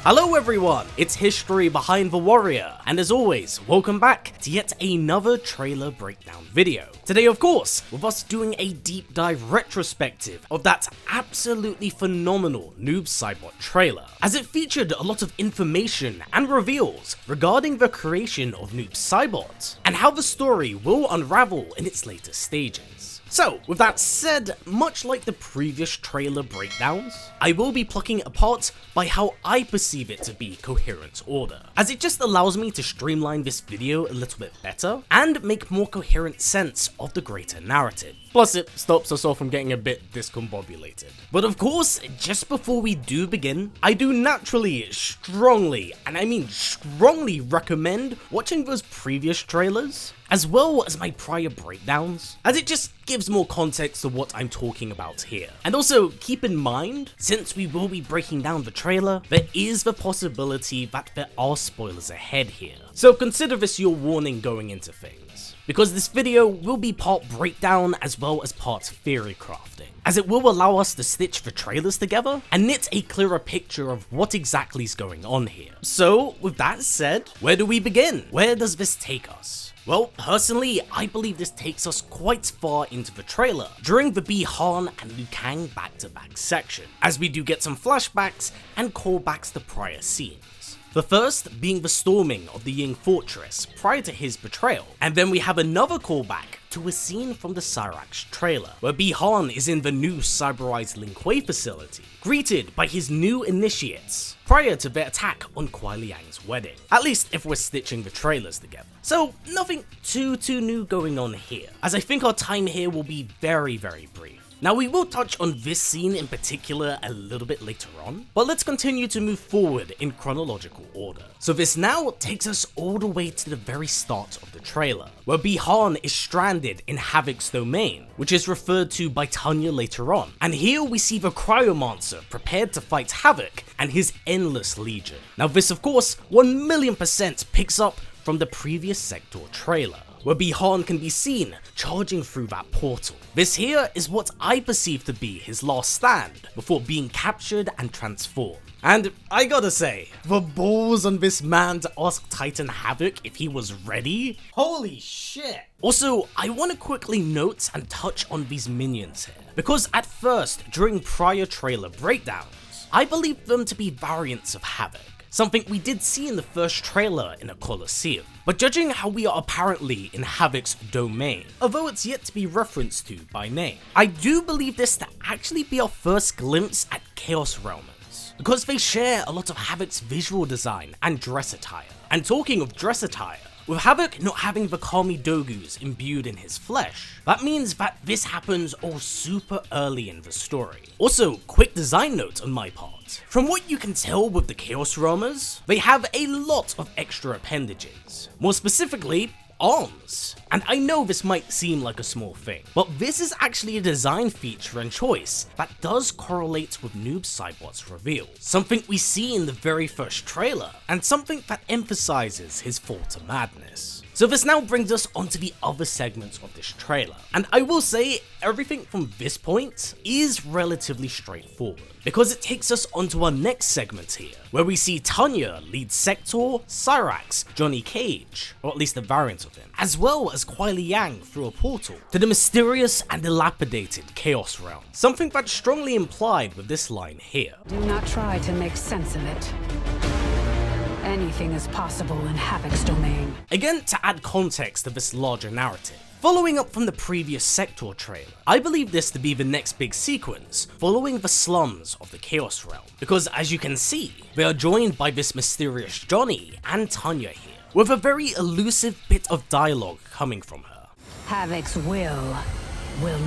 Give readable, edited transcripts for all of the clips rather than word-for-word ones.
Hello everyone, it's History Behind the Warrior, and as always, welcome back to yet another trailer breakdown video. Today of course, with us doing a deep dive retrospective of that absolutely phenomenal Noob Saibot trailer, as it featured a lot of information and reveals regarding the creation of Noob Saibot, and how the story will unravel in its later stages. So, with that said, much like the previous trailer breakdowns, I will be plucking it apart by how I perceive it to be coherent order, as it just allows me to streamline this video a little bit better and make more coherent sense of the greater narrative. Plus it stops us all from getting a bit discombobulated. But of course, just before we do begin, I do naturally, strongly, and I mean strongly recommend watching those previous trailers, as well as my prior breakdowns, as it just gives more context to what I'm talking about here. And also keep in mind, since we will be breaking down the trailer, there is the possibility that there are spoilers ahead here. So consider this your warning going into things, because this video will be part breakdown as well as part theory crafting, as it will allow us to stitch the trailers together and knit a clearer picture of what exactly is going on here. So with that said, where do we begin? Where does this take us? Well, personally, I believe this takes us quite far into the trailer, during the Bi-Han and Liu Kang back-to-back section, as we do get some flashbacks and callbacks to prior scenes. The first being the storming of the Ying fortress prior to his betrayal, and then we have another callback to a scene from the Cyrax trailer, where Bi-Han is in the new cyberized Lin Kuei facility, greeted by his new initiates, prior to their attack on Kuai Liang's wedding, at least if we're stitching the trailers together. So nothing too new going on here, as I think our time here will be very brief. Now we will touch on this scene in particular a little bit later on, but let's continue to move forward in chronological order. So this now takes us all the way to the very start of the trailer, where Bi-Han is stranded in Havoc's domain, which is referred to by Tanya later on, and here we see the Cryomancer prepared to fight Havoc and his endless legion. Now this of course 1,000,000% picks up from the previous Sector trailer, where Bi-Han can be seen charging through that portal. This here is what I perceive to be his last stand before being captured and transformed. And I gotta say, the balls on this man to ask Titan Havoc if he was ready? Holy shit! Also, I want to quickly note and touch on these minions here, because at first, during prior trailer breakdowns, I believed them to be variants of Havoc, something we did see in the first trailer in a Colosseum. But judging how we are apparently in Havoc's domain, although it's yet to be referenced to by name, I do believe this to actually be our first glimpse at Chaos Realmers, because they share a lot of Havoc's visual design and dress attire. And talking of dress attire, with Havoc not having the Kami Dogus imbued in his flesh, that means that this happens all super early in the story. Also, quick design note on my part. From what you can tell with the Chaos Realmers, they have a lot of extra appendages. More specifically, arms. And I know this might seem like a small thing, but this is actually a design feature and choice that does correlate with Noob Saibot's reveal, something we see in the very first trailer, and something that emphasizes his fall to madness. So this now brings us onto the other segments of this trailer, and I will say everything from this point is relatively straightforward, because it takes us onto our next segment here, where we see Tanya lead Sector, Cyrax, Johnny Cage, or at least a variant of him, as well as Kuai Liang through a portal to the mysterious and dilapidated Chaos Realm, something that's strongly implied with this line here. Do not try to make sense of it. Anything is possible in Havoc's domain. Again, to add context to this larger narrative, following up from the previous Sector trailer, I believe this to be the next big sequence, following the slums of the Chaos Realm, because as you can see, they are joined by this mysterious Johnny and Tanya here, with a very elusive bit of dialogue coming from her. Havoc's will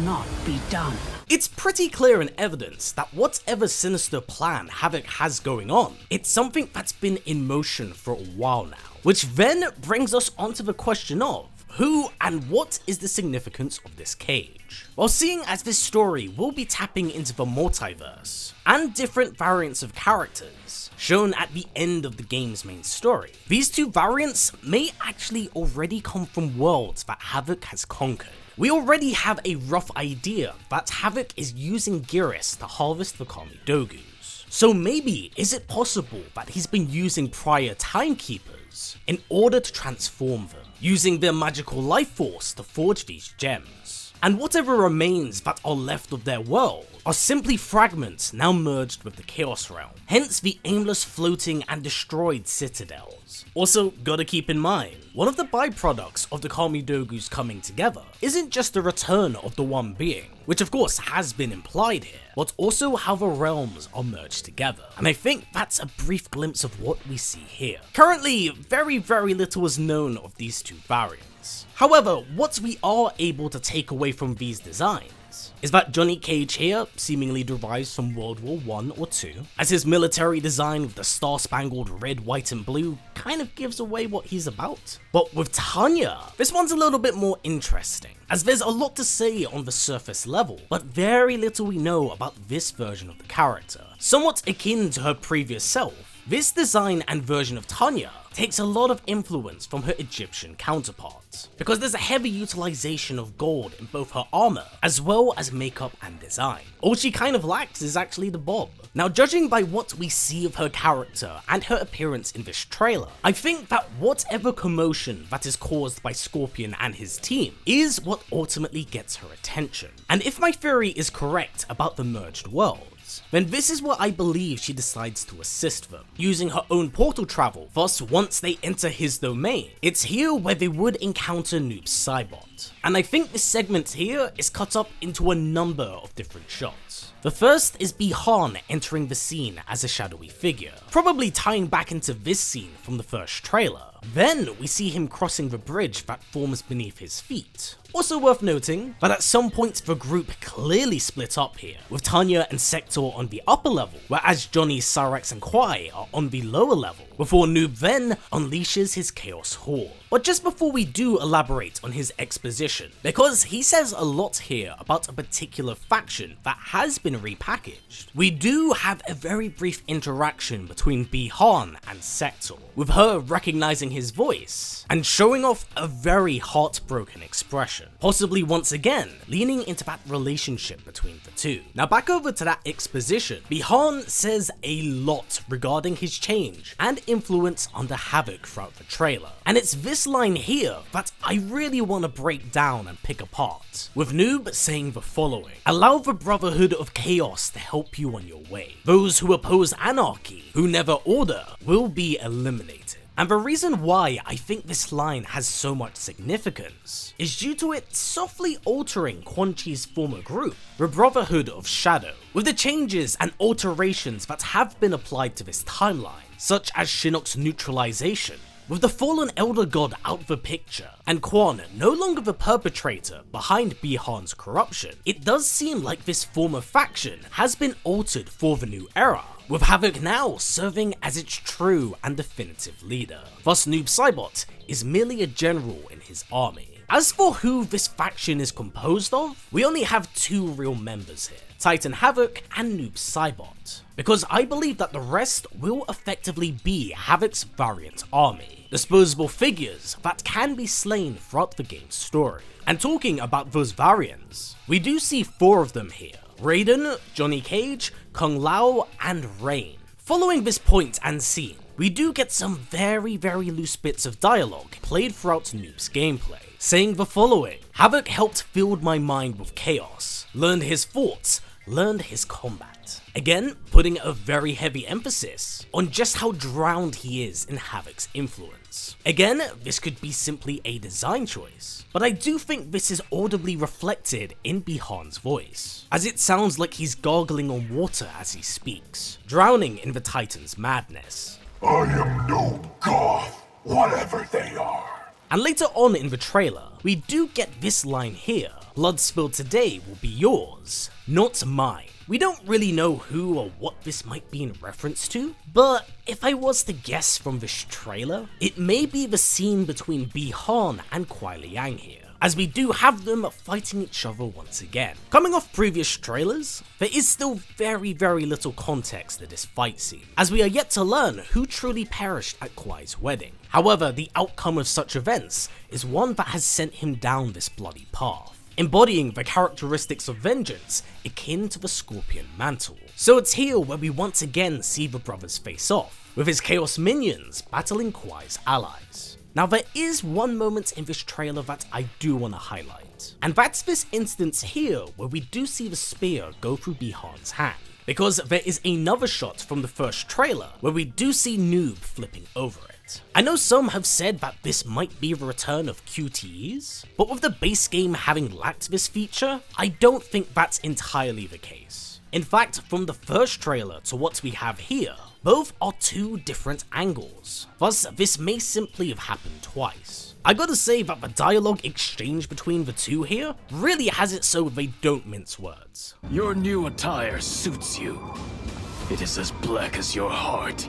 not be done. It's pretty clear and evidence that whatever sinister plan Havoc has going on, it's something that's been in motion for a while now. Which then brings us onto the question of who and what is the significance of this cage? Well, seeing as this story will be tapping into the multiverse and different variants of characters shown at the end of the game's main story, these two variants may actually already come from worlds that Havoc has conquered. We already have a rough idea that Havoc is using Geras to harvest the Kami Dogus, So maybe is it possible that he's been using prior timekeepers in order to transform them, using their magical life force to forge these gems? And whatever remains that are left of their world are simply fragments now merged with the Chaos Realm, hence the aimless floating and destroyed citadels. Also, gotta keep in mind, one of the byproducts of the Kamidogu's coming together isn't just the return of the one being, which of course has been implied here, but also how the realms are merged together, and I think that's a brief glimpse of what we see here. Currently, very little is known of these two variants. However, what we are able to take away from these designs is that Johnny Cage here seemingly derives from World War I or II, as his military design with the star-spangled red, white and blue kind of gives away what he's about. But with Tanya, this one's a little bit more interesting, as there's a lot to say on the surface level, but very little we know about this version of the character. Somewhat akin to her previous self, this design and version of Tanya takes a lot of influence from her Egyptian counterparts, because there's a heavy utilization of gold in both her armor, as well as makeup and design. All she kind of lacks is actually the bob. Now, judging by what we see of her character and her appearance in this trailer, I think that whatever commotion that is caused by Scorpion and his team is what ultimately gets her attention. And if my theory is correct about the merged worlds, then this is what I believe she decides to assist them, using her own portal travel. Thus, once they enter his domain, it's here where they would encounter Noob Saibot. And I think this segment here is cut up into a number of different shots. The first is Bi-Han entering the scene as a shadowy figure, probably tying back into this scene from the first trailer. Then we see him crossing the bridge that forms beneath his feet. Also worth noting that at some point the group clearly split up here, with Tanya and Sector on the upper level, whereas Johnny, Cyrax and Kwai are on the lower level, before Noob then unleashes his Chaos Horde. But just before we do elaborate on his exposition, because he says a lot here about a particular faction that has been repackaged, we do have a very brief interaction between Bi-Han and Sector, with her recognizing his voice and showing off a very heartbroken expression, possibly once again leaning into that relationship between the two. Now back over to that exposition, Bi-Han says a lot regarding his change and influence under Havoc throughout the trailer, and it's this line here that I really want to break down and pick apart, with Noob saying the following: "Allow the Brotherhood of Chaos to help you on your way. Those who oppose anarchy, who never order, will be eliminated." And the reason why I think this line has so much significance is due to it softly altering Quan Chi's former group, the Brotherhood of Shadow, with the changes and alterations that have been applied to this timeline, such as Shinnok's neutralization, with the fallen Elder God out of the picture, and Quan no longer the perpetrator behind Bi-Han's corruption. It does seem like this former faction has been altered for the new era, with Havoc now serving as its true and definitive leader. Thus Noob Saibot is merely a general in his army. As for who this faction is composed of, we only have two real members here, Titan Havoc and Noob Saibot, because I believe that the rest will effectively be Havoc's variant army, disposable figures that can be slain throughout the game's story. And talking about those variants, we do see 4 of them here: Raiden, Johnny Cage, Kung Lao, and Rain. Following this point and scene, we do get some very loose bits of dialogue played throughout Noob's gameplay, saying the following: "Havoc helped fill my mind with chaos, learned his thoughts, learned his combat." Again, putting a very heavy emphasis on just how drowned he is in Havoc's influence. Again, this could be simply a design choice, but I do think this is audibly reflected in Bi-Han's voice, as it sounds like he's gargling on water as he speaks, drowning in the Titan's madness. "I am no goth, whatever they are." And later on in the trailer, we do get this line here: "Blood spilled today will be yours, not mine." We don't really know who or what this might be in reference to, but if I was to guess from this trailer, it may be the scene between Bi-Han and Kuai Liang here, as we do have them fighting each other once again. Coming off previous trailers, there is still very little context to this fight scene, as we are yet to learn who truly perished at Kuai's wedding. However, the outcome of such events is one that has sent him down this bloody path. embodying the characteristics of vengeance akin to the Scorpion Mantle. So it's here where we once again see the brothers face off, with his Chaos minions battling Kwai's allies. Now there is one moment in this trailer that I do want to highlight, and that's this instance here where we do see the spear go through Bihan's hand, because there is another shot from the first trailer where we do see Noob flipping over it. I know some have said that this might be the return of QTEs, but with the base game having lacked this feature, I don't think that's entirely the case. In fact, from the first trailer to what we have here, both are two different angles, thus this may simply have happened twice. I gotta say that the dialogue exchange between the two here really has it so they don't mince words. Your new attire suits you. It is as black as your heart.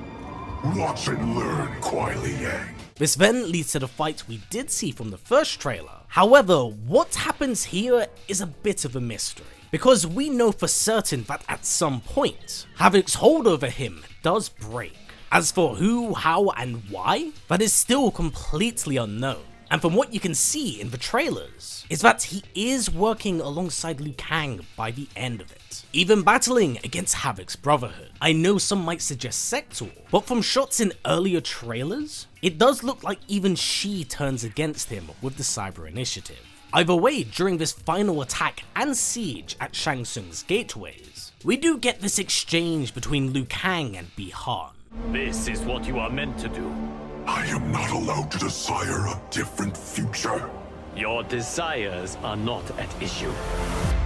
Watch and learn, Kuai Liang. This then leads to the fight we did see from the first trailer. However, what happens here is a bit of a mystery, because we know for certain that at some point, Havoc's hold over him does break. As for who, how, and why, that is still completely unknown. And from what you can see in the trailers, is that he is working alongside Liu Kang by the end of it, even battling against Havoc's brotherhood. I know some might suggest Sector, but from shots in earlier trailers, it does look like even she turns against him with the Cyber Initiative. Either way, during this final attack and siege at Shang Tsung's gateways, we do get this exchange between Liu Kang and Bihan. This is what you are meant to do. I am not allowed to desire a different future. Your desires are not at issue.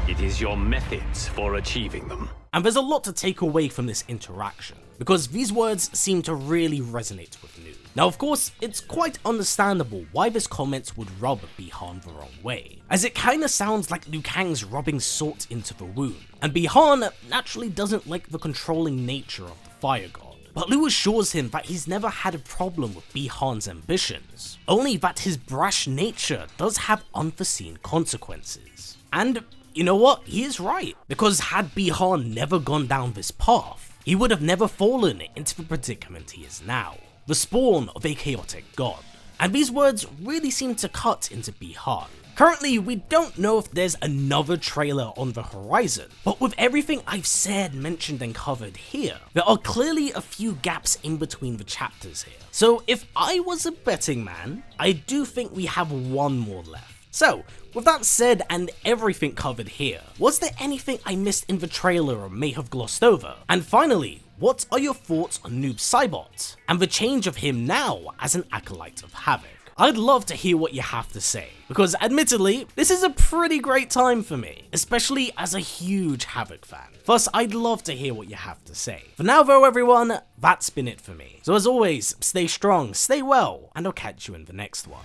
It is your methods for achieving them. And there's a lot to take away from this interaction, because these words seem to really resonate with Noob. Now of course, it's quite understandable why this comment would rub Bihan the wrong way, as it kinda sounds like Liu Kang's rubbing salt into the wound, and Bihan naturally doesn't like the controlling nature of the Fire God. But Liu assures him that he's never had a problem with Bihan's ambitions, only that his brash nature does have unforeseen consequences. And you know what, he is right, because had Bihan never gone down this path, he would have never fallen into the predicament he is now, the spawn of a chaotic god. And these words really seem to cut into Bihan. Currently, we don't know if there's another trailer on the horizon, but with everything I've said, mentioned and covered here, there are clearly a few gaps in between the chapters here. So if I was a betting man, I do think we have one more left. So, with that said and everything covered here, was there anything I missed in the trailer or may have glossed over? And finally, what are your thoughts on Noob Saibot and the change of him now as an acolyte of Havoc? I'd love to hear what you have to say, because admittedly, this is a pretty great time for me, especially as a huge Havoc fan. Thus, I'd love to hear what you have to say. For now though everyone, that's been it for me. So as always, stay strong, stay well, and I'll catch you in the next one.